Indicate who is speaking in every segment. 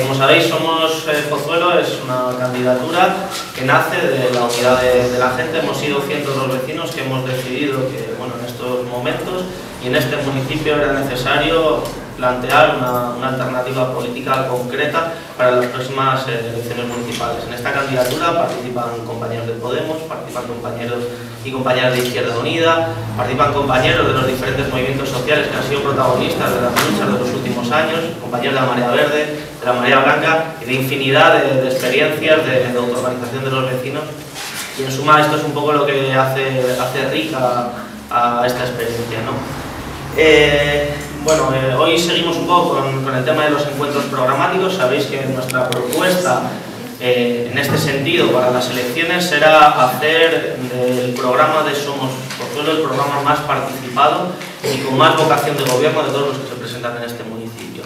Speaker 1: Como sabéis, Somos Pozuelo es una candidatura que nace de la unidad de la gente. Hemos sido cientos los vecinos que hemos decidido que, bueno, en estos momentos y en este municipio era necesario plantear una alternativa política concreta para las próximas elecciones municipales. En esta candidatura participan compañeros de Podemos, participan compañeros y compañeras de Izquierda Unida, participan compañeros de los diferentes movimientos sociales que han sido protagonistas de las luchas de los últimos años, compañeros de la Marea Verde, de la Marea Blanca y de infinidad de experiencias de autoorganización de los vecinos. Y en suma esto es un poco lo que hace rica a esta experiencia, ¿no? Hoy seguimos un poco con el tema de los encuentros programáticos. Sabéis que nuestra propuesta en este sentido para las elecciones será hacer del programa de Somos Pozuelo el programa más participado y con más vocación de gobierno de todos los que se presentan en este municipio.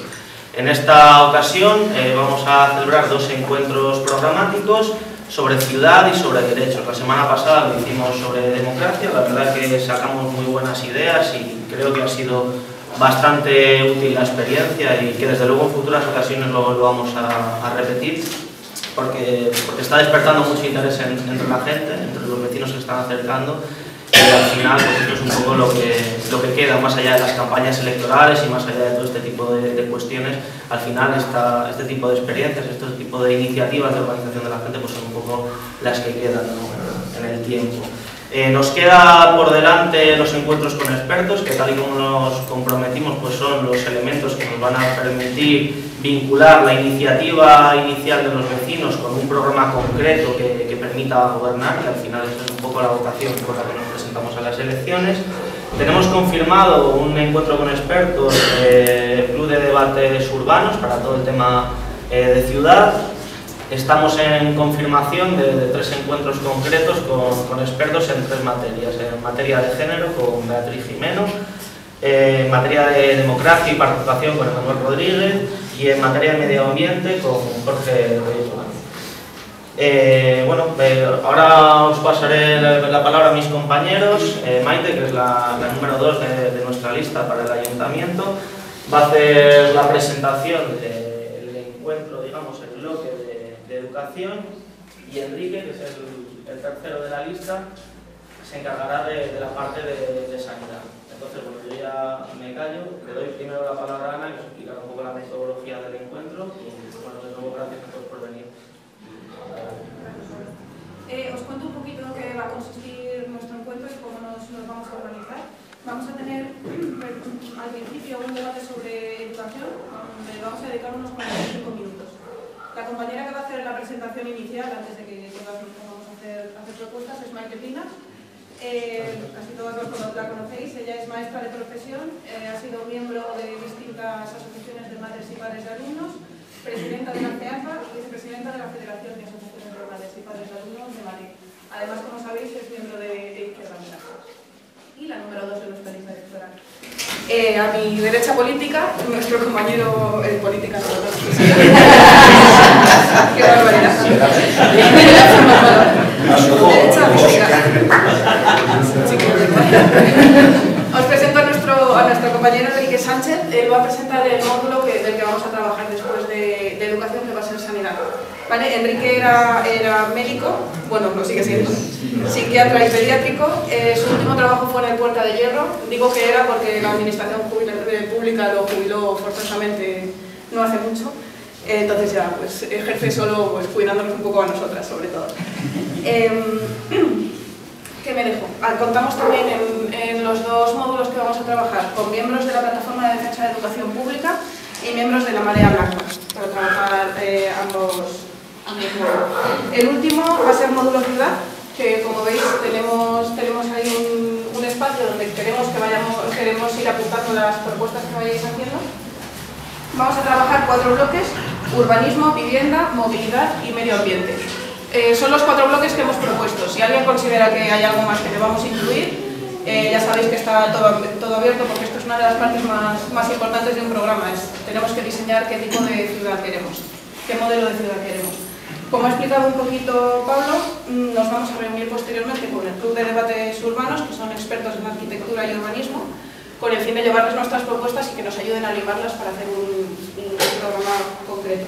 Speaker 1: En esta ocasión vamos a celebrar dos encuentros programáticos sobre ciudad y sobre derechos. La semana pasada lo hicimos sobre democracia, la verdad que sacamos muy buenas ideas y creo que ha sido bastante útil la experiencia y que desde luego en futuras ocasiones lo vamos a repetir porque está despertando mucho interés entre la gente, entre los vecinos que se están acercando y al final pues esto es un poco lo que queda más allá de las campañas electorales y más allá de todo este tipo de cuestiones. Al final este tipo de experiencias, este tipo de iniciativas de organización de la gente pues son un poco las que quedan, ¿no?, en el tiempo. Nos queda por delante los encuentros con expertos, que tal y como nos comprometimos pues son los elementos que nos van a permitir vincular la iniciativa inicial de los vecinos con un programa concreto que permita gobernar, y al final esa es un poco la vocación por la que nos presentamos a las elecciones. Tenemos confirmado un encuentro con expertos, Club de Debates Urbanos para todo el tema de ciudad. Estamos en confirmación de tres encuentros concretos con expertos en tres materias. En materia de género con Beatriz Jimeno, en materia de democracia y participación con Emanuel Rodríguez y en materia de medio ambiente con Jorge Reyes. Ahora os pasaré la palabra a mis compañeros. Maite, que es la número 2 de nuestra lista para el ayuntamiento, va a hacer la presentación del encuentro, digamos, el bloque de educación, y Enrique, que es el tercero de la lista, se encargará de la parte de sanidad. Entonces, bueno, yo ya me callo, le doy primero la palabra a Ana, que os explicará un poco la metodología del encuentro, y bueno, de nuevo gracias a todos por venir.
Speaker 2: Os cuento un poquito en qué va a consistir nuestro encuentro y cómo nos vamos a organizar. Vamos a tener al principio un debate sobre educación, donde vamos a dedicar unos 45 minutos. La compañera que va a hacer la presentación inicial, antes de que todas nos pongamos a hacer propuestas, es Maite Pina. Casi todas la conocéis. Ella es maestra de profesión, ha sido miembro de distintas asociaciones de madres y padres de alumnos, presidenta de la CEAFA y vicepresidenta de la Federación de Asociaciones de Madres y Padres de Alumnos de Madrid. Además, como sabéis, es miembro de Izquierda Unida y la número 2 de nuestra lista electoral. A mi derecha política, nuestro compañero política no, qué barbaridad. Os presento a nuestro compañero Enrique Sánchez. Él va a presentar el módulo del que vamos a trabajar después de educación, que va a ser sanidad. ¿Vale? Enrique era médico, bueno, lo sigue siendo, psiquiatra y pediátrico. Su último trabajo fue en el Puerta de Hierro. Digo que era porque la administración pública lo jubiló forzosamente no hace mucho. Entonces ya pues ejerce solo pues, cuidándonos un poco a nosotras, sobre todo. ¿Qué me dejo? Contamos también en los dos módulos que vamos a trabajar con miembros de la Plataforma de Defensa de Educación Pública y miembros de la Marea Blanca, para trabajar ambos módulos. El último va a ser módulo ciudad, que como veis tenemos ahí un espacio donde queremos ir apuntando las propuestas que vayáis haciendo. Vamos a trabajar 4 bloques: urbanismo, vivienda, movilidad y medio ambiente. Son los 4 bloques que hemos propuesto. Si alguien considera que hay algo más que debamos incluir, ya sabéis que está todo abierto, porque esto es una de las partes más importantes de un programa. Tenemos que diseñar qué tipo de ciudad queremos, qué modelo de ciudad queremos. Como ha explicado un poquito Pablo, nos vamos a reunir posteriormente con el Club de Debates Urbanos, que son expertos en arquitectura y urbanismo, con el fin de llevarles nuestras propuestas y que nos ayuden a limarlas para hacer un programa concreto.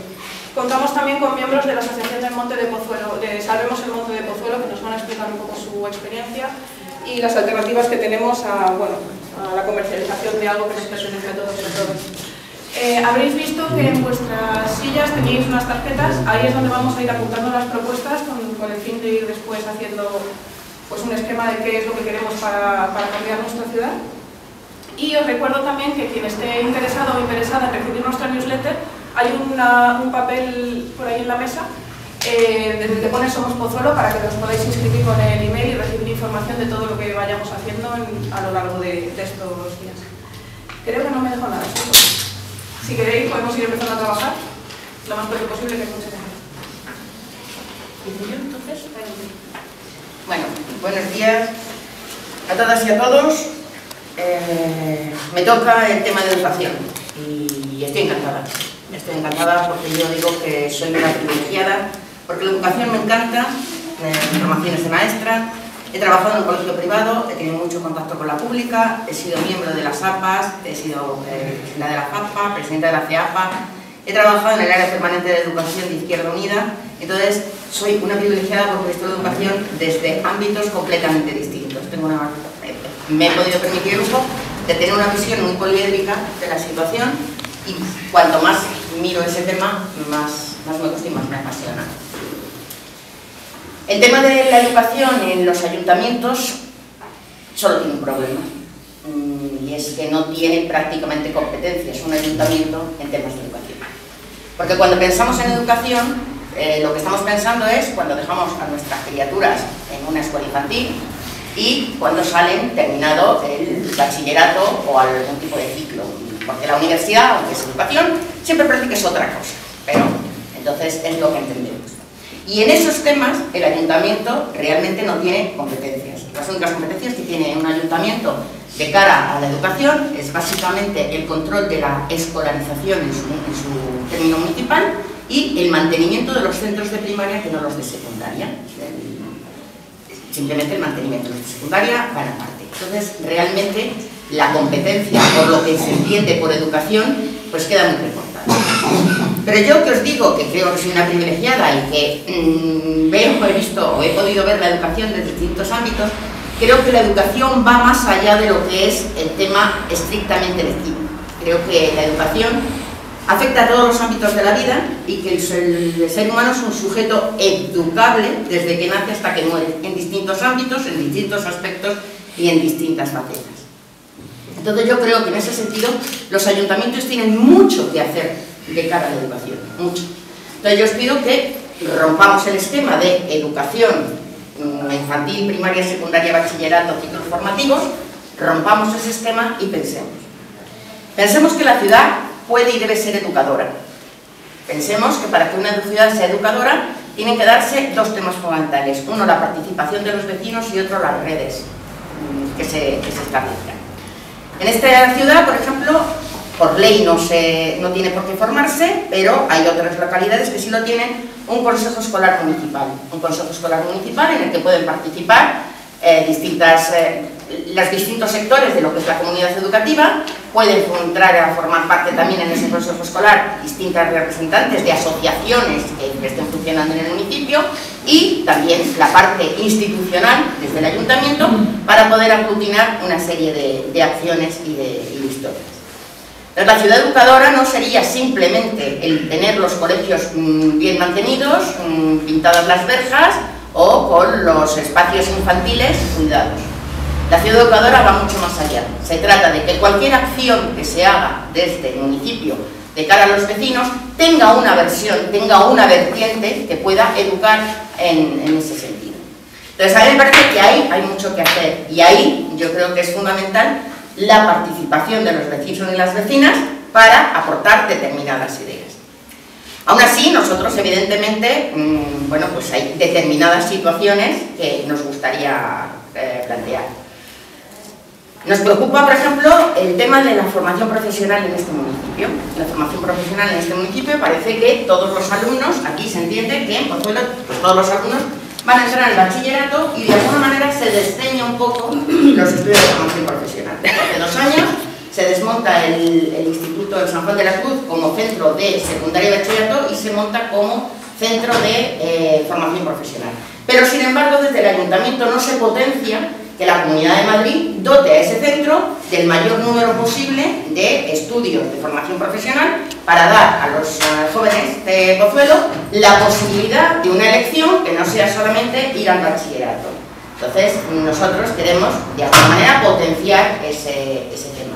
Speaker 2: Contamos también con miembros de la Asociación del Monte de Pozuelo, de Salvemos el Monte de Pozuelo, que nos van a explicar un poco su experiencia y las alternativas que tenemos a la comercialización de algo que nos pertenece a todos y a todos. Habréis visto que en vuestras sillas tenéis unas tarjetas, ahí es donde vamos a ir apuntando las propuestas con el fin de ir después haciendo pues, un esquema de qué es lo que queremos para cambiar nuestra ciudad. Y os recuerdo también que quien esté interesado o interesada en recibir nuestra newsletter, hay un papel por ahí en la mesa en el que pone Somos Pozuelo para que os podáis inscribir con el email y recibir información de todo lo que vayamos haciendo a lo largo de estos días. Creo que no me dejo nada. Si queréis podemos ir empezando a trabajar lo más pronto posible, que es mucho mejor.
Speaker 3: Bueno, buenos días a todas y a todos. Me toca el tema de educación y estoy encantada. Estoy encantada porque yo digo que soy una privilegiada, porque la educación me encanta, mi formación es de maestra, he trabajado en un colegio privado, he tenido mucho contacto con la pública, he sido miembro de las APAs, he sido presidenta de la FAPA, presidenta de la CEAPA, he trabajado en el área permanente de educación de Izquierda Unida, entonces soy una privilegiada porque he visto la educación desde ámbitos completamente distintos. Me he podido permitir el lujo de tener una visión muy poliédrica de la situación y cuanto más miro ese tema, más me gusta y más me apasiona. El tema de la educación en los ayuntamientos solo tiene un problema, y es que no tiene prácticamente competencias un ayuntamiento en temas de educación. Porque cuando pensamos en educación, lo que estamos pensando es cuando dejamos a nuestras criaturas en una escuela infantil y cuando salen terminado el bachillerato o algún tipo de ciclo. Porque la universidad, aunque es educación, siempre parece que es otra cosa, pero entonces es lo que entendemos. Y en esos temas el ayuntamiento realmente no tiene competencias. Las únicas competencias que tiene un ayuntamiento de cara a la educación es básicamente el control de la escolarización en su término municipal y el mantenimiento de los centros de primaria, que no los de secundaria. Simplemente el mantenimiento de los de secundaria van aparte. Entonces, realmente la competencia, por lo que se entiende por educación, pues queda muy recortada. Pero yo que os digo que creo que soy una privilegiada y que he visto o he podido ver la educación desde distintos ámbitos, creo que la educación va más allá de lo que es el tema estrictamente lectivo. Creo que la educación afecta a todos los ámbitos de la vida y que el ser humano es un sujeto educable desde que nace hasta que muere, en distintos ámbitos, en distintos aspectos y en distintas facetas. Entonces yo creo que en ese sentido los ayuntamientos tienen mucho que hacer de cara a la educación, mucho. Entonces yo os pido que rompamos el esquema de educación infantil, primaria, secundaria, bachillerato, ciclos formativos, rompamos ese esquema y pensemos. Pensemos que la ciudad puede y debe ser educadora. Pensemos que para que una ciudad sea educadora tienen que darse dos temas fundamentales. Uno, la participación de los vecinos y otro, las redes que se establezcan. En esta ciudad, por ejemplo, por ley no tiene por qué formarse, pero hay otras localidades que sí lo tienen, un consejo escolar municipal. Un consejo escolar municipal en el que pueden participar los distintos sectores de lo que es la comunidad educativa, pueden entrar a formar parte también en ese consejo escolar distintas representantes de asociaciones que estén funcionando en el municipio y también la parte institucional desde el ayuntamiento para poder aglutinar una serie de acciones y de historias. Entonces, la ciudad educadora no sería simplemente el tener los colegios bien mantenidos, pintadas las verjas o con los espacios infantiles cuidados. La ciudad educadora va mucho más allá. Se trata de que cualquier acción que se haga desde el municipio de cara a los vecinos tenga una versión, tenga una vertiente que pueda educar en ese sentido. Entonces, a mí me parece que ahí hay mucho que hacer y ahí yo creo que es fundamental la participación de los vecinos y las vecinas para aportar determinadas ideas. Aún así, nosotros evidentemente, bueno, pues hay determinadas situaciones que nos gustaría plantear. Nos preocupa, por ejemplo, el tema de la formación profesional en este municipio. La formación profesional en este municipio parece que todos los alumnos, aquí se entiende que en Pozuelo, pues todos los alumnos van a entrar al bachillerato y de alguna manera se desdeña un poco los estudios de formación profesional. Hace 2 años se desmonta el Instituto de San Juan de la Cruz como centro de secundaria y bachillerato y se monta como centro de formación profesional. Pero sin embargo desde el Ayuntamiento no se potencia que la Comunidad de Madrid dote a ese centro del mayor número posible de estudios de formación profesional para dar a los jóvenes de Pozuelo la posibilidad de una elección que no sea solamente ir al bachillerato. Entonces nosotros queremos de alguna manera potenciar ese tema.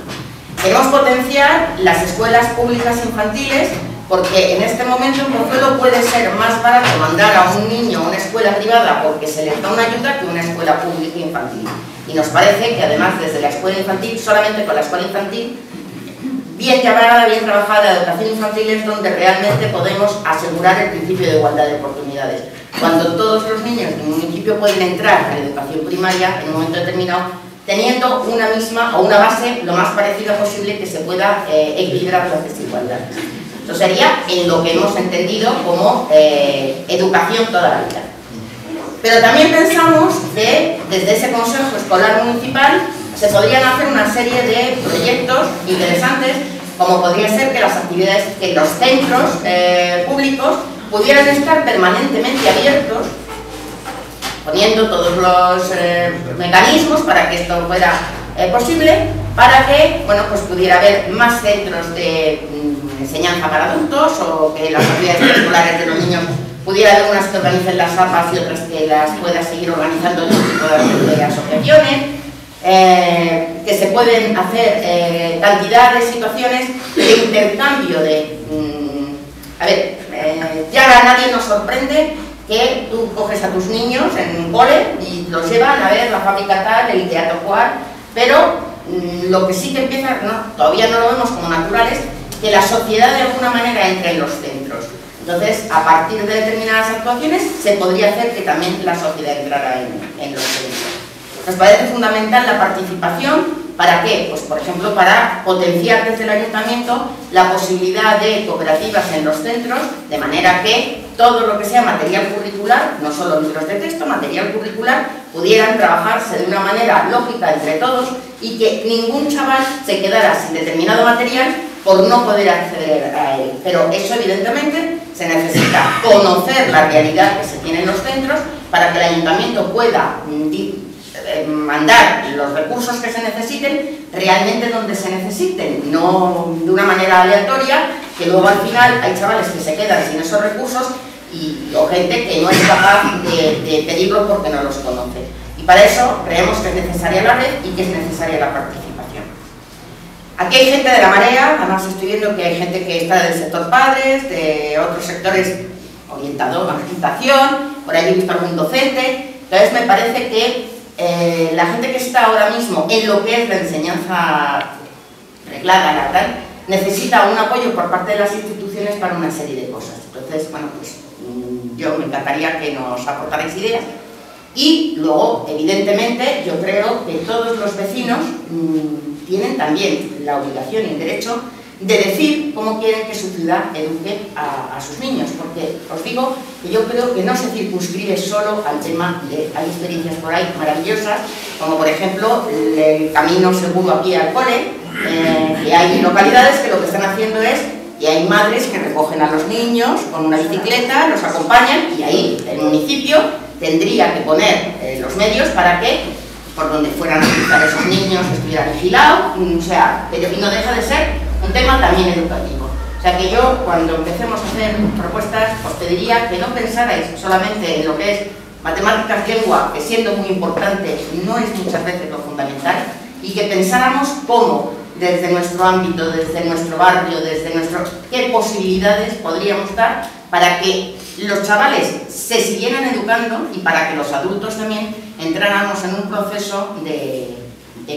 Speaker 3: Queremos potenciar las escuelas públicas infantiles porque en este momento en Pozuelo puede ser más barato mandar a un niño a una escuela privada porque se le da una ayuda que una escuela pública infantil. Y nos parece que además desde la escuela infantil, solamente con la escuela infantil, bien llamada, bien trabajada, educación infantil es donde realmente podemos asegurar el principio de igualdad de oportunidades. Cuando todos los niños de un municipio pueden entrar a la educación primaria en un momento determinado, teniendo una misma o una base lo más parecida posible que se pueda equilibrar las desigualdades. Eso sería en lo que hemos entendido como educación toda la vida. Pero también pensamos que desde ese Consejo Escolar Municipal se podrían hacer una serie de proyectos interesantes, como podría ser que las actividades, que los centros públicos pudieran estar permanentemente abiertos, poniendo todos los mecanismos para que esto fuera posible, para que bueno, pues pudiera haber más centros de enseñanza para adultos o que las actividades escolares de los niños pudiera haber unas que organicen las APAs y otras que las pueda seguir organizando otro tipo de asociaciones, que se pueden hacer cantidad de situaciones de intercambio de... ya a nadie nos sorprende que tú coges a tus niños en un cole y los llevan a ver la fábrica tal, el teatro cual, pero lo que sí que empieza, todavía no lo vemos como naturales, que la sociedad de alguna manera entre en los centros. Entonces, a partir de determinadas actuaciones, se podría hacer que también la sociedad entrara en los centros. Nos parece fundamental la participación. ¿Para qué? Pues, por ejemplo, para potenciar desde el Ayuntamiento la posibilidad de cooperativas en los centros, de manera que todo lo que sea material curricular, no solo libros de texto, material curricular, pudieran trabajarse de una manera lógica entre todos y que ningún chaval se quedara sin determinado material por no poder acceder a él. Pero eso, evidentemente, se necesita conocer la realidad que se tiene en los centros para que el Ayuntamiento pueda mandar los recursos que se necesiten realmente donde se necesiten, no de una manera aleatoria, que luego al final hay chavales que se quedan sin esos recursos o gente que no es capaz de pedirlos porque no los conoce. Y para eso creemos que es necesaria la red y que es necesaria la participación. Aquí hay gente de la Marea, además estoy viendo que hay gente que está del sector padres, de otros sectores orientador, orientación, por ahí he visto algún docente. Entonces me parece que la gente que está ahora mismo en lo que es la enseñanza reglada, laboral, necesita un apoyo por parte de las instituciones para una serie de cosas. Entonces, bueno, pues yo me encantaría que nos aportarais ideas. Y luego, evidentemente, yo creo que todos los vecinos tienen también la obligación y el derecho de decir cómo quieren que su ciudad eduque a sus niños, porque os digo que yo creo que no se circunscribe solo al tema de... Hay experiencias por ahí maravillosas, como por ejemplo el camino seguro aquí al cole, que hay localidades que lo que están haciendo es, y hay madres que recogen a los niños con una bicicleta, los acompañan, y ahí el municipio tendría que poner los medios para que por donde fueran a utilizar esos niños estuviera vigilado, o sea, pero y no deja de ser un tema también educativo. O sea que yo, cuando empecemos a hacer propuestas, os pediría que no pensarais solamente en lo que es matemáticas, lengua, que siendo muy importante, no es muchas veces lo fundamental, y que pensáramos cómo, desde nuestro ámbito, desde nuestro barrio, desde qué posibilidades podríamos dar para que los chavales se siguieran educando y para que los adultos también entráramos en un proceso de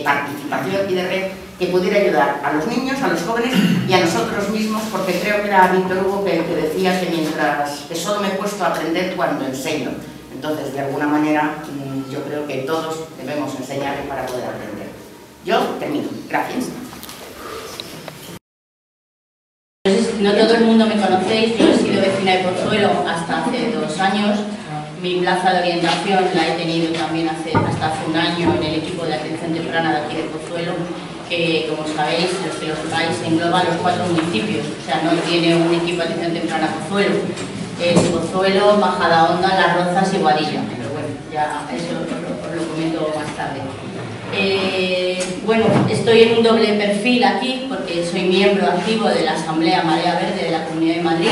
Speaker 3: participación y de red que pudiera ayudar a los niños, a los jóvenes y a nosotros mismos, porque creo que era Víctor Hugo que decía que solo me he puesto a aprender cuando enseño. Entonces, de alguna manera, yo creo que todos debemos enseñar para poder aprender. Yo termino. Gracias.
Speaker 4: No todo el mundo me conocéis, yo he sido vecina de Pozuelo hasta hace 2 años. Mi plaza de orientación la he tenido también hasta hace un año en el equipo de atención temprana de aquí de Pozuelo. que, como sabéis, los que lo sepáis, engloba los 4 municipios, o sea, no tiene un equipo de atención temprana Pozuelo. Es Pozuelo, Majadahonda, Las Rozas y Boadilla, pero bueno, ya eso os lo comento más tarde. Bueno, estoy en un doble perfil aquí porque soy miembro activo de la Asamblea Marea Verde de la Comunidad de Madrid.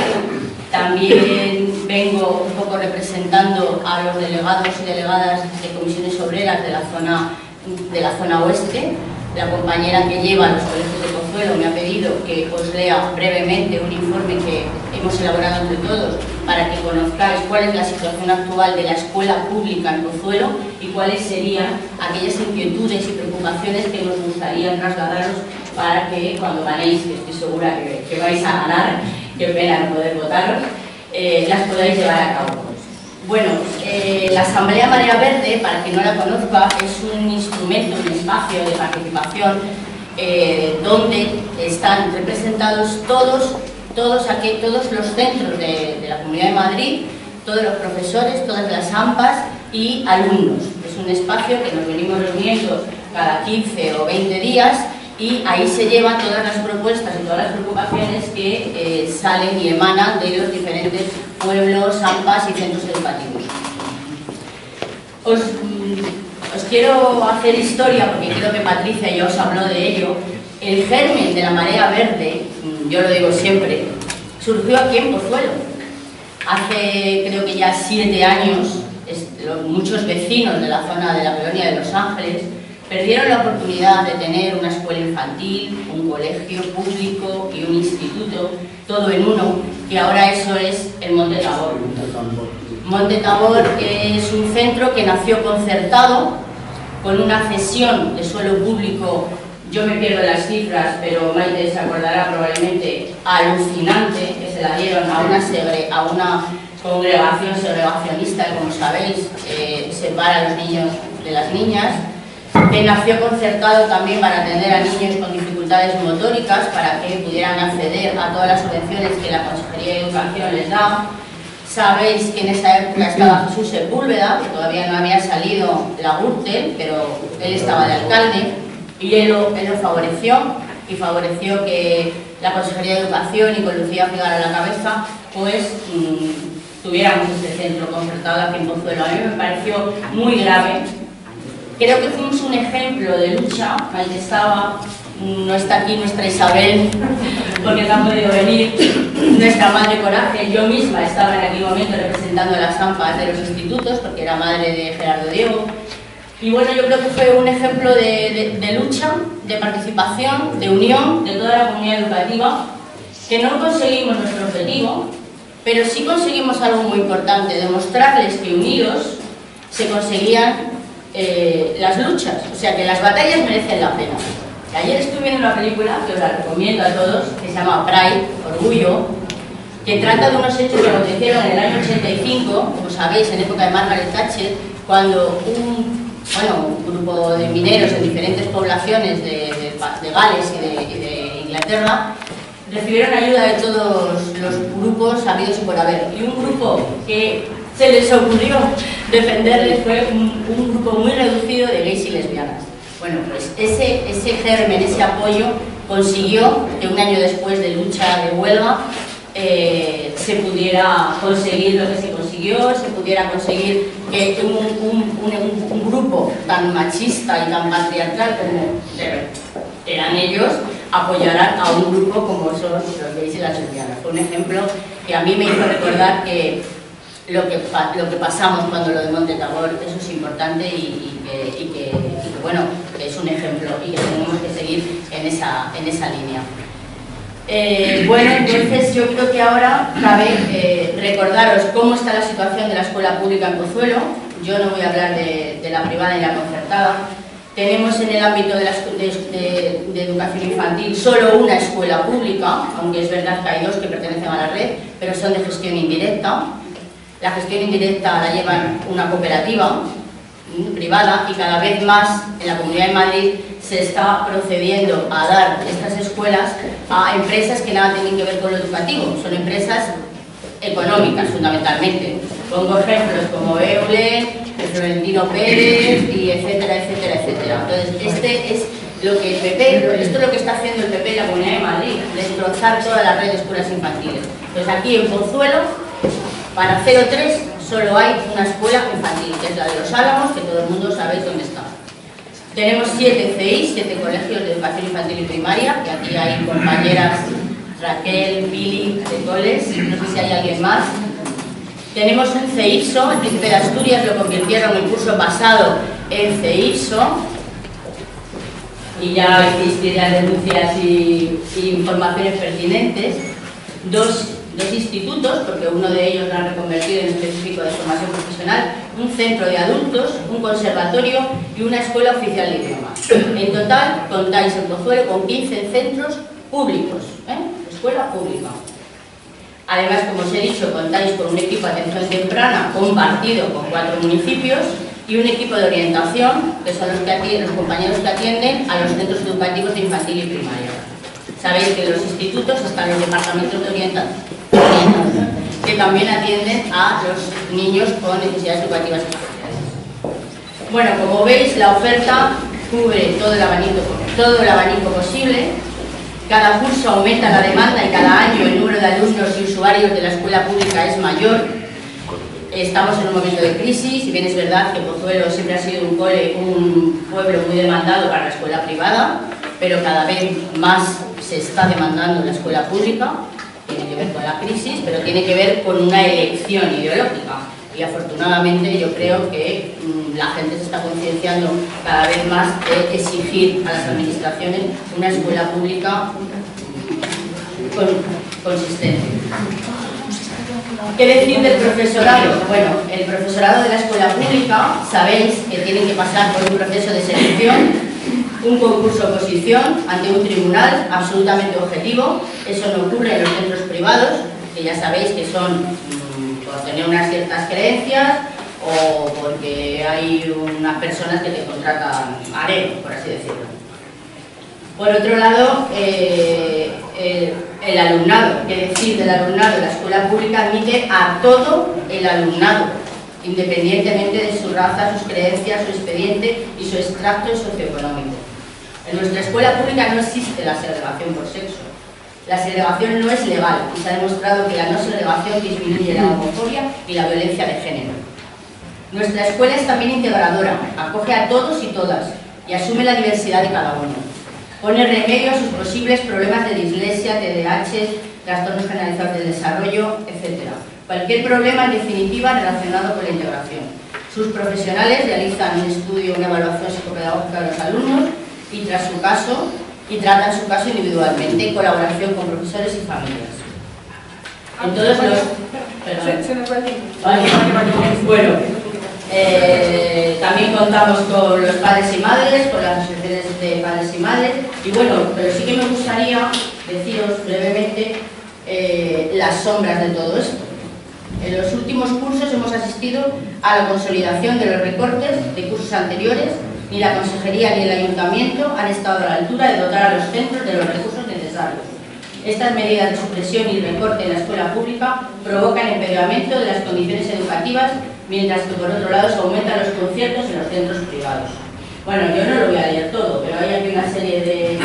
Speaker 4: También vengo un poco representando a los delegados y delegadas de comisiones obreras de la zona oeste. La compañera que lleva los colegios de Pozuelo me ha pedido que os lea brevemente un informe que hemos elaborado entre todos para que conozcáis cuál es la situación actual de la escuela pública en Pozuelo y cuáles serían aquellas inquietudes y preocupaciones que nos gustaría trasladaros para que cuando ganéis, que estoy segura que vais a ganar, qué pena no poder votaros, las podáis llevar a cabo. Bueno, la Asamblea Marea Verde, para quien no la conozca, es un instrumento, un espacio de participación donde están representados todos los centros de la Comunidad de Madrid, todos los profesores, todas las AMPAs y alumnos. Es un espacio que nos venimos reuniendo cada 15 o 20 días y ahí se llevan todas las propuestas y todas las preocupaciones que salen y emanan de los diferentes pueblos, AMPAs y centros educativos. Os quiero hacer historia porque creo que Patricia ya os habló de ello. El germen de la Marea Verde, yo lo digo siempre, surgió aquí en Pozuelo. Hace creo que ya 7 años, muchos vecinos de la zona de la colonia de Los Ángeles perdieron la oportunidad de tener una escuela infantil, un colegio público y un instituto, todo en uno, y ahora eso es el Monte Tabor. Monte Tabor es un centro que nació concertado con una cesión de suelo público, yo me pierdo las cifras, pero Maite se acordará probablemente, alucinante, que se la dieron a una congregación segregacionista que, como sabéis, separa a los niños de las niñas, que nació concertado también para atender a niños con dificultades motóricas, para que pudieran acceder a todas las subvenciones que la Consejería de Educación les da. Sabéis que en esa época estaba Jesús Sepúlveda, que todavía no había salido la Gürtel, pero él estaba de alcalde, y él lo favoreció, y favoreció que la Consejería de Educación, y con Lucía Figar a la cabeza, pues tuviéramos este centro concertado aquí en Pozuelo. A mí me pareció muy grave. Creo que fuimos un ejemplo de lucha. Ahí estaba, no está aquí nuestra Isabel, porque no ha podido venir, nuestra madre Coraje. Yo misma estaba en aquel momento representando a las AMPAs de los institutos, porque era madre de Gerardo Diego. Y bueno, yo creo que fue un ejemplo de lucha, de participación, de unión de toda la comunidad educativa, que no conseguimos nuestro objetivo, pero sí conseguimos algo muy importante, demostrarles que unidos se conseguían las luchas, o sea que las batallas merecen la pena. Ayer estuve viendo una película que os la recomiendo a todos, que se llama Pride, Orgullo, que trata de unos hechos que acontecieron en el año 85, como sabéis, en época de Margaret Thatcher, cuando un grupo de mineros en diferentes poblaciones de Gales y de Inglaterra recibieron ayuda de todos los grupos habidos y por haber, y un grupo que se les ocurrió defenderles fue un grupo muy reducido de gays y lesbianas. Bueno, pues ese germen, ese apoyo consiguió que un año después de lucha de huelga se pudiera conseguir lo que se consiguió, se pudiera conseguir que un grupo tan machista y tan patriarcal como eran ellos apoyaran a un grupo como son los gays y las lesbianas. Fue un ejemplo que a mí me hizo recordar que lo que pasamos cuando lo de Monte Tabor, eso es importante y que bueno, que es un ejemplo y que tenemos que seguir en esa línea. Bueno, entonces yo creo que ahora cabe recordaros cómo está la situación de la escuela pública en Pozuelo. Yo no voy a hablar de la privada y la concertada. Tenemos en el ámbito de educación infantil solo una escuela pública, aunque es verdad que hay 2 que pertenecen a la red, pero son de gestión indirecta. La gestión indirecta la llevan una cooperativa privada y cada vez más en la Comunidad de Madrid se está procediendo a dar estas escuelas a empresas que nada tienen que ver con lo educativo, son empresas económicas fundamentalmente. Pongo ejemplos como Eulen, Florentino Pérez, y etcétera, etcétera, etcétera. Entonces, este es lo que el PP, esto es lo que está haciendo el PP en la Comunidad de Madrid, destrozar toda la red de escuelas infantiles. Entonces, aquí en Pozuelo, para 03, solo hay una escuela infantil, que es la de Los Álamos, que todo el mundo sabe dónde está. Tenemos 7 CI, 7 colegios de educación infantil y primaria, que aquí hay compañeras Raquel, Pili, de coles, no sé si hay alguien más. Tenemos un CEIPSO, el Príncipe de Asturias lo convirtieron el curso pasado en CEIPSO, y ya existirán denuncias y informaciones pertinentes. Dos institutos, porque uno de ellos lo han reconvertido en específico de formación profesional, un centro de adultos, un conservatorio y una escuela oficial de idiomas. En total, contáis en Pozuelo con 15 centros públicos, escuela pública. Además, como os he dicho, contáis con un equipo de atención temprana compartido con 4 municipios y un equipo de orientación, que son los compañeros que atienden a los centros educativos de infantil y primaria. Sabéis que en los institutos están los departamentos de orientación, que también atienden a los niños con necesidades educativas especiales. Bueno, como veis, la oferta cubre todo el abanico posible. Cada curso aumenta la demanda y cada año el número de alumnos y usuarios de la escuela pública es mayor. Estamos en un momento de crisis, si bien es verdad que Pozuelo siempre ha sido un pueblo muy demandado para la escuela privada, pero cada vez más se está demandando la escuela pública. Tiene que ver con la crisis, pero tiene que ver con una elección ideológica. Y afortunadamente yo creo que la gente se está concienciando cada vez más de exigir a las administraciones una escuela pública consistente. ¿Qué decir del profesorado? Bueno, el profesorado de la escuela pública, sabéis que tienen que pasar por un proceso de selección, un concurso de oposición ante un tribunal absolutamente objetivo. Eso no ocurre en los centros privados, que ya sabéis que son por tener unas ciertas creencias o porque hay unas personas que te contratan a dedo, por así decirlo. Por otro lado, el alumnado, ¿qué decir del alumnado? La escuela pública admite a todo el alumnado, independientemente de su raza, sus creencias, su expediente y su extracto socioeconómico. En nuestra escuela pública no existe la segregación por sexo. La segregación no es legal y se ha demostrado que la no segregación disminuye la homofobia y la violencia de género. Nuestra escuela es también integradora, acoge a todos y todas y asume la diversidad de cada uno. Pone remedio a sus posibles problemas de dislexia, TDAH, trastornos generalizados del desarrollo, etc. Cualquier problema, en definitiva, relacionado con la integración. Sus profesionales realizan un estudio, una evaluación psicopedagógica de los alumnos y tratan su caso individualmente en colaboración con profesores y familias. En todos los... Bueno, también contamos con los padres y madres, con las asociaciones de padres y madres, y bueno, pero sí que me gustaría deciros brevemente las sombras de todo esto. En los últimos cursos hemos asistido a la consolidación de los recortes de cursos anteriores. Ni la Consejería ni el Ayuntamiento han estado a la altura de dotar a los centros de los recursos necesarios. Estas medidas de supresión y recorte en la escuela pública provocan empeoramiento de las condiciones educativas, mientras que por otro lado se aumentan los conciertos en los centros privados. Bueno, yo no lo voy a leer todo, pero hay aquí una serie de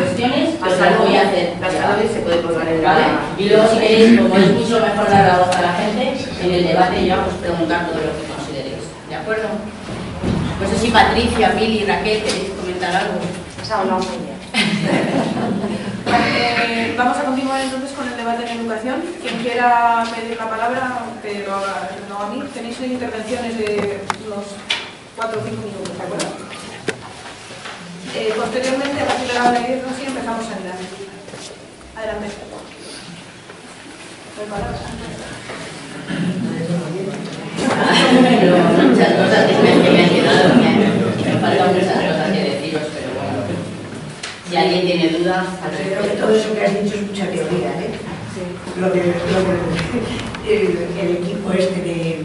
Speaker 4: cuestiones que os las voy a hacer.
Speaker 3: Se puede colgar en
Speaker 4: ¿Vale? Y luego, si queréis, como es mucho mejor dar la voz a la gente, en el debate ya os preguntar todo lo que consideréis. ¿De acuerdo? No sé si Patricia, Pili y Raquel queréis comentar algo.
Speaker 2: Vamos a continuar entonces con el debate en educación. Quien quiera pedir la palabra, que lo haga, no a mí. Tenéis intervenciones de unos 4 o 5 minutos, ¿de acuerdo? Posteriormente, a partir de la hora de 10, empezamos a mirar. Adelante.
Speaker 4: Muchas cosas que me han quedado, me faltan muchas cosas que deciros, pero bueno, si alguien tiene dudas al respecto.
Speaker 5: Todo eso que has dicho es mucha teoría, ¿eh? Sí. El equipo este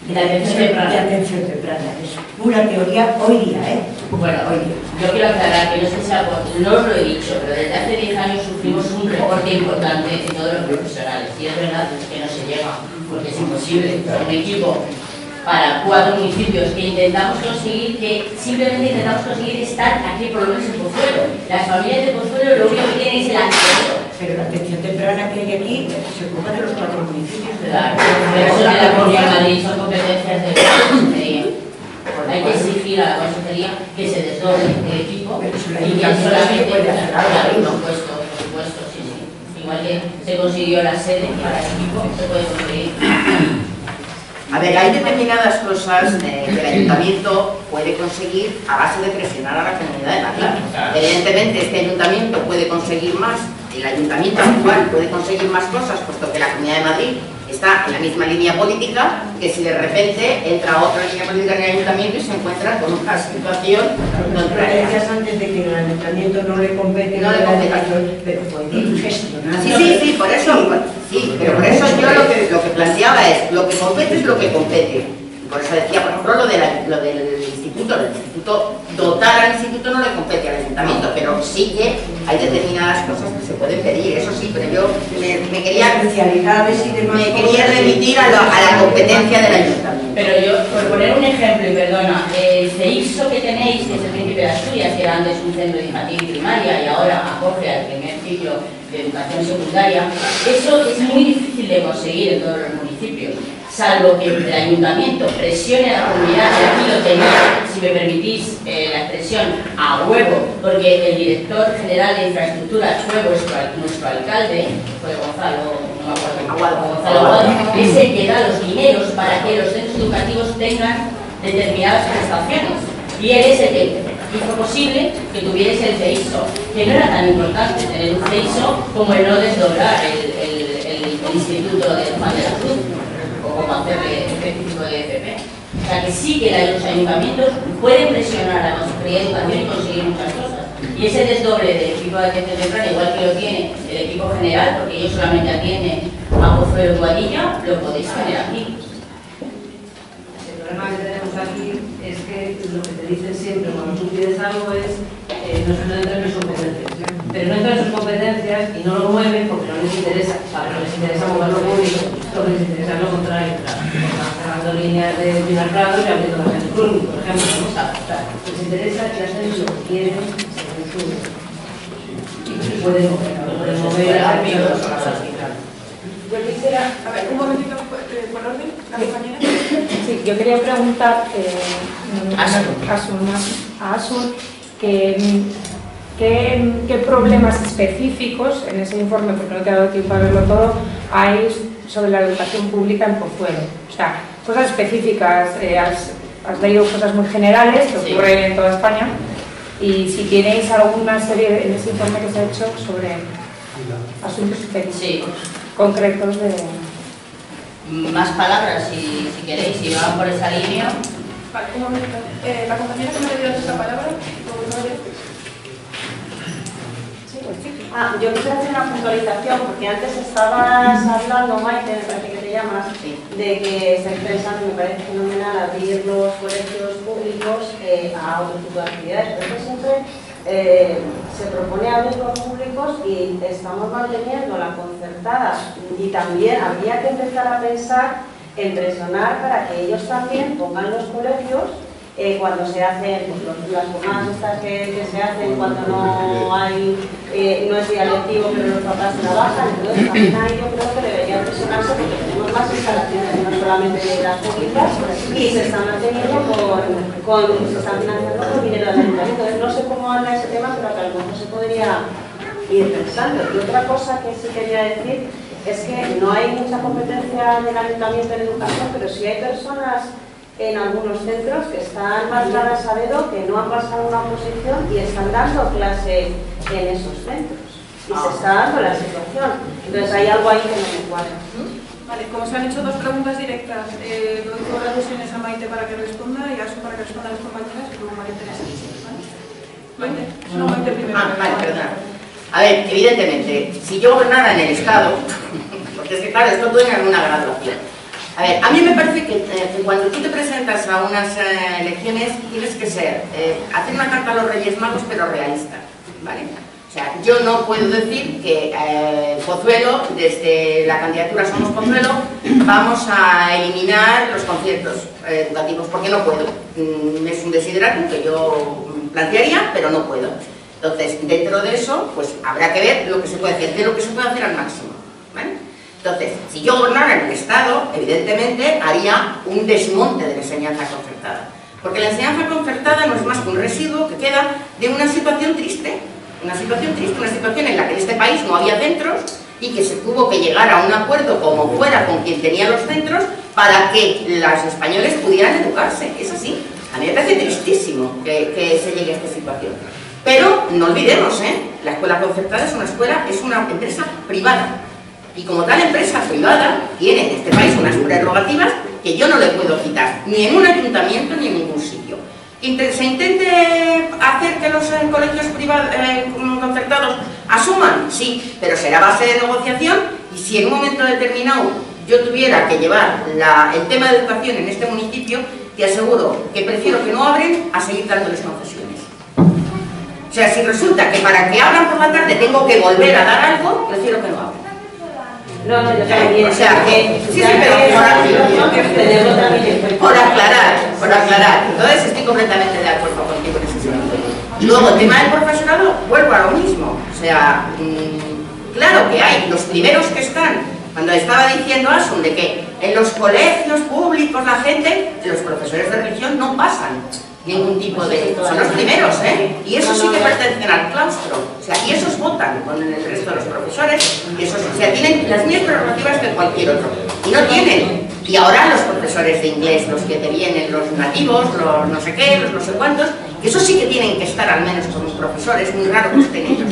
Speaker 4: De atención temprana.
Speaker 5: De atención temprana, es pura teoría hoy día, ¿eh?
Speaker 4: Bueno, oye, yo quiero aclarar que no es que sea no os lo he dicho, pero desde hace 10 años sufrimos un recorte importante en todos los profesionales. Y es verdad que no se llega, porque es imposible. Un equipo para 4 municipios que intentamos conseguir, que simplemente intentamos conseguir estar aquí por lo menos en Pozuelo. Las familias de Pozuelo lo único que tienen es el acceso.
Speaker 5: Pero la atención temprana que hay aquí se ocupa de los 4 municipios.
Speaker 4: Claro, pero eso de la Comunidad de Madrid son competencias de la Consejería. Hay que exigir a la Consejería que se desdoble el equipo y que solamente puede hacer algo. Por supuesto, sí. Igual que se consiguió la sede para el equipo, se puede conseguir.
Speaker 3: A ver, hay determinadas cosas que el ayuntamiento puede conseguir a base de presionar a la Comunidad de Madrid. Evidentemente, este ayuntamiento puede conseguir más, el ayuntamiento actual puede conseguir más cosas, puesto que la Comunidad de Madrid está en la misma línea política, que si de repente entra otra línea política en el ayuntamiento y se encuentra con una situación
Speaker 5: contraria. Decías antes de que el ayuntamiento no le compete, pero puede gestionar.
Speaker 3: Sí, por eso, sí, pero por eso yo lo que planteaba es, lo que compete es lo que compete. Por eso decía, por ejemplo, lo del instituto. El instituto, dotar al instituto no le compete al ayuntamiento, pero sí que hay determinadas cosas que se pueden pedir, eso sí, pero yo me quería
Speaker 5: especialidades y demás.
Speaker 3: Me quería remitir a la competencia del ayuntamiento.
Speaker 4: Pero yo, por poner un ejemplo, y perdona, el CEISO que tenéis desde el principio de Asturias, que era antes un centro de infantil y primaria y ahora acoge al primer ciclo de educación secundaria, eso es muy difícil de conseguir en todos los municipios. Salvo que el ayuntamiento presione a la comunidad, y aquí lo tenía, si me permitís la expresión, a huevo, porque el director general de infraestructuras fue nuestro alcalde, fue Gonzalo, no me acuerdo, Gonzalo Aguado, es el que da los dineros para que los centros educativos tengan determinadas prestaciones. Y él es el que hizo posible que tuvierais el CEISO, que no era tan importante tener un CEISO como el no desdoblar el Instituto de Juan de la Cruz, como hacerle este tipo de FP. O sea que sí que los ayuntamientos pueden presionar a la Consejería de Educación y conseguir muchas cosas. Y ese desdoble del equipo de atención temprana, igual que lo tiene el equipo general, porque ellos solamente atienden a Pozuelo y Boadilla, lo podéis tener aquí.
Speaker 6: El problema que tenemos aquí es que lo que te dicen siempre cuando tú pides algo es no entra en sus competencias. Pero no entra en sus competencias y no lo mueven porque no les interesa. O sea, no les interesa mover lo público, lo que les interesa es lo contrario. Están cerrando líneas de Pinar Prado y abriendo la gente Cruz, por ejemplo. ¿No? O sea, les interesa que hacen lo que quieren según su... Y pueden mover amigos a la práctica.
Speaker 2: Yo quisiera, a ver, un momentito por orden, la compañera.
Speaker 7: Sí, yo quería preguntar a Asun qué problemas específicos en ese informe, porque no te ha dado tiempo a verlo todo, hay sobre la educación pública en Pozuelo. O sea, cosas específicas, has leído cosas muy generales que ocurren en toda España, y si tenéis alguna serie en ese informe que se ha hecho sobre asuntos específicos, concretos de...
Speaker 4: Más palabras, si queréis, si van por esa línea.
Speaker 2: Vale, un momento. La compañera que me ha pedido esta palabra,
Speaker 8: yo quisiera hacer una puntualización, porque antes estabas hablando, Maite, me parece que te llamas, de que está interesante, me parece fenomenal abrir los colegios públicos a otro tipo de actividades, pero siempre se propone abrir los públicos y estamos manteniendo la concertada, y también habría que empezar a pensar en presionar para que ellos también pongan los colegios cuando se hacen pues, las jornadas estas que se hacen cuando no hay no es día lectivo pero los papás trabajan. Entonces también ahí yo creo que debería presionarse porque tenemos más instalaciones, no solamente de las públicas, y se están manteniendo se están financiando con dinero del ayuntamiento. Entonces no sé cómo anda ese tema, pero que a lo mejor se podría ir pensando. Y otra cosa que sí quería decir es que no hay mucha competencia del ayuntamiento en educación, pero sí hay personas en algunos centros que están marcadas a dedo, que no han pasado una oposición y están dando clase en esos centros. Y se está dando la situación. Entonces hay algo ahí que no me cuadra.
Speaker 2: Vale, como se han hecho dos preguntas directas, doy todas las sesiones a Maite para que responda y a Asun para que responda a las compañeras y luego Maite les dice. ¿Vale? Maite, no, Maite primero.
Speaker 3: Vale, perdón. A ver, evidentemente, si yo gobernara en el Estado, porque es que claro, esto tiene alguna graduación. A ver, a mí me parece que cuando tú te presentas a unas elecciones tienes que ser, hacer una carta a los Reyes Magos, pero realista, ¿vale? O sea, yo no puedo decir que Pozuelo, desde la candidatura Somos Pozuelo, vamos a eliminar los conciertos educativos, porque no puedo. Es un desideratum que yo plantearía, pero no puedo. Entonces, dentro de eso, pues habrá que ver lo que se puede hacer, de lo que se puede hacer al máximo, ¿vale? Entonces, si yo gobernara en el Estado, evidentemente haría un desmonte de la enseñanza concertada. Porque la enseñanza concertada no es más que un residuo que queda de una situación triste. Una situación en la que en este país no había centros y que se tuvo que llegar a un acuerdo como fuera con quien tenía los centros para que los españoles pudieran educarse. Es así. A mí me parece tristísimo que se llegue a esta situación. Pero no olvidemos, la escuela concertada es una empresa privada. Y como tal empresa privada, tiene en este país unas prerrogativas que yo no le puedo quitar, ni en un ayuntamiento ni en ningún sitio. ¿Se intente hacer que los colegios concertados asuman? Sí, pero será a base de negociación, y si en un momento determinado yo tuviera que llevar el tema de educación en este municipio, te aseguro que prefiero que no abren a seguir dándoles concesiones. O sea, si resulta que para que abran por la tarde tengo que volver a dar algo, prefiero que no abran.
Speaker 6: No, yo también.
Speaker 3: O sea, que sí, pero por aclarar. Entonces estoy completamente de acuerdo contigo en ese sentido. Y luego, el tema del profesorado, vuelvo a lo mismo. O sea, claro que hay los primeros que están, cuando estaba diciendo Asun, de que en los colegios públicos la gente, los profesores de religión no pasan ningún tipo de... Son los primeros, y esos sí que pertenecen al claustro, o sea, y esos votan con el resto de los profesores, y esos, o sea, tienen las mismas prerrogativas que cualquier otro, y no tienen. Y ahora los profesores de inglés, los que te vienen, los nativos, los no sé qué, los no sé cuántos, esos sí que tienen que estar al menos como profesores, es muy raro que estén ellos,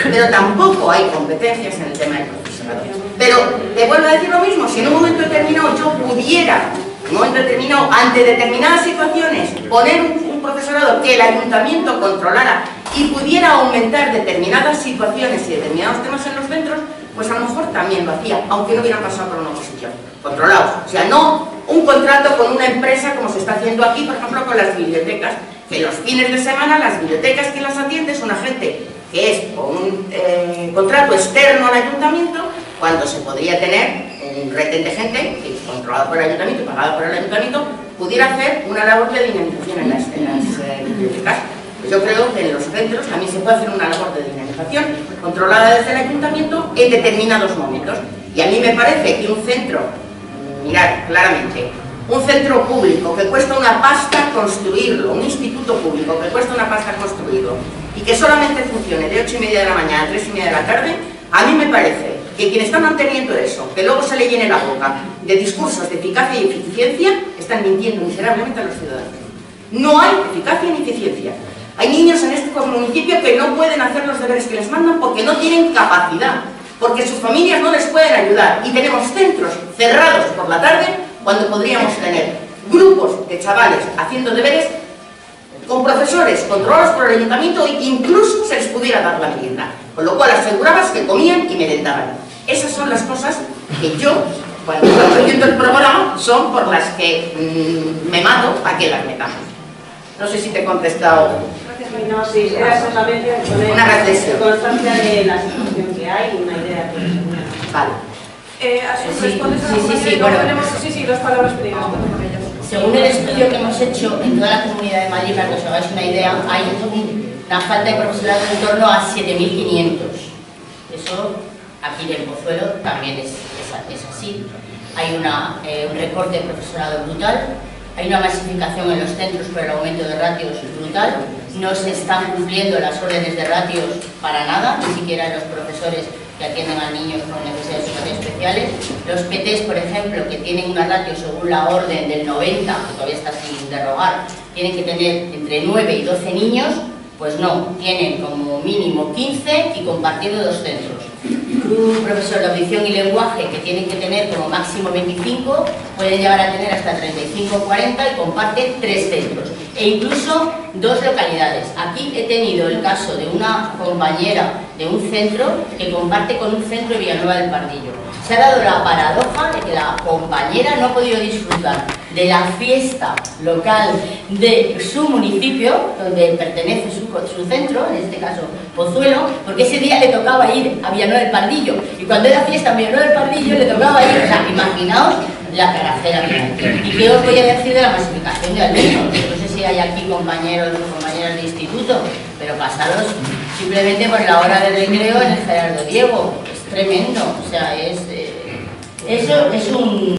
Speaker 3: pero tampoco hay competencias en el tema del profesorado. Pero te vuelvo a decir lo mismo, si en un momento determinado yo pudiera, en un momento determinado, ante determinadas situaciones, poner un profesorado que el ayuntamiento controlara y pudiera aumentar determinadas situaciones y determinados temas en los centros, pues a lo mejor también lo hacía, aunque no hubieran pasado por una oposición. Controlados. O sea, no un contrato con una empresa como se está haciendo aquí, por ejemplo, con las bibliotecas, que los fines de semana las bibliotecas que las atiende es una gente que es con un contrato externo al ayuntamiento, cuando se podría tener un retén de gente que, controlado por el ayuntamiento y pagado por el ayuntamiento, pudiera hacer una labor de dinamización en las bibliotecas. Pues yo creo que en los centros también se puede hacer una labor de dinamización controlada desde el ayuntamiento en determinados momentos. Y a mí me parece que un centro, mirad claramente, un centro público que cuesta una pasta construirlo, un instituto público que cuesta una pasta construirlo y que solamente funcione de 8:30 de la mañana a 3:30 de la tarde, a mí me parece que quien está manteniendo eso, que luego se le llene la boca de discursos de eficacia y eficiencia, están mintiendo miserablemente a los ciudadanos. No hay eficacia ni eficiencia. Hay niños en este municipio que no pueden hacer los deberes que les mandan porque no tienen capacidad, porque sus familias no les pueden ayudar, y tenemos centros cerrados por la tarde cuando podríamos tener grupos de chavales haciendo deberes con profesores controlados por el ayuntamiento e incluso se les pudiera dar la merienda, con lo cual asegurabas que comían y merendaban. Esas son las cosas que yo, cuando estoy haciendo el programa, son por las que me mato a que las metamos. No sé si te he contestado.
Speaker 8: No, sí, era solamente
Speaker 3: una reflexión.
Speaker 8: Constancia de la situación que hay y una idea que
Speaker 3: vale.
Speaker 2: Sí, dos palabras primeras.
Speaker 4: Según el estudio que hemos hecho en toda la Comunidad de Madrid, para que os hagáis una idea, hay una falta de profesorado en torno a 7.500. Eso aquí en Pozuelo también es así. Hay un recorte de profesorado brutal, hay una masificación en los centros por el aumento de ratios brutal, no se están cumpliendo las órdenes de ratios para nada, ni siquiera los profesores que atienden a niños con necesidades educativas especiales. Los PTs, por ejemplo, que tienen una ratio según la orden del 90, que todavía está sin derogar, tienen que tener entre 9 y 12 niños, pues no, tienen como mínimo 15 y compartiendo 2 centros. Un profesor de audición y lenguaje que tienen que tener como máximo 25, pueden llegar a tener hasta 35 o 40 y comparte 3 centros. E incluso 2 localidades. Aquí he tenido el caso de una compañera de un centro que comparte con un centro de Villanueva del Pardillo. Se ha dado la paradoja de que la compañera no ha podido disfrutar de la fiesta local de su municipio, donde pertenece su centro, en este caso Pozuelo, porque ese día le tocaba ir a Villanueva del Pardillo, y cuando era fiesta en Villanueva del Pardillo le tocaba ir, o sea, imaginaos la carajera que hay. ¿Y qué os voy a decir de la masificación de alumnos? No sé si hay aquí compañeros o compañeras de instituto, pero pasaros simplemente por la hora de recreo en el Gerardo Diego. Es tremendo, o sea, eso es un...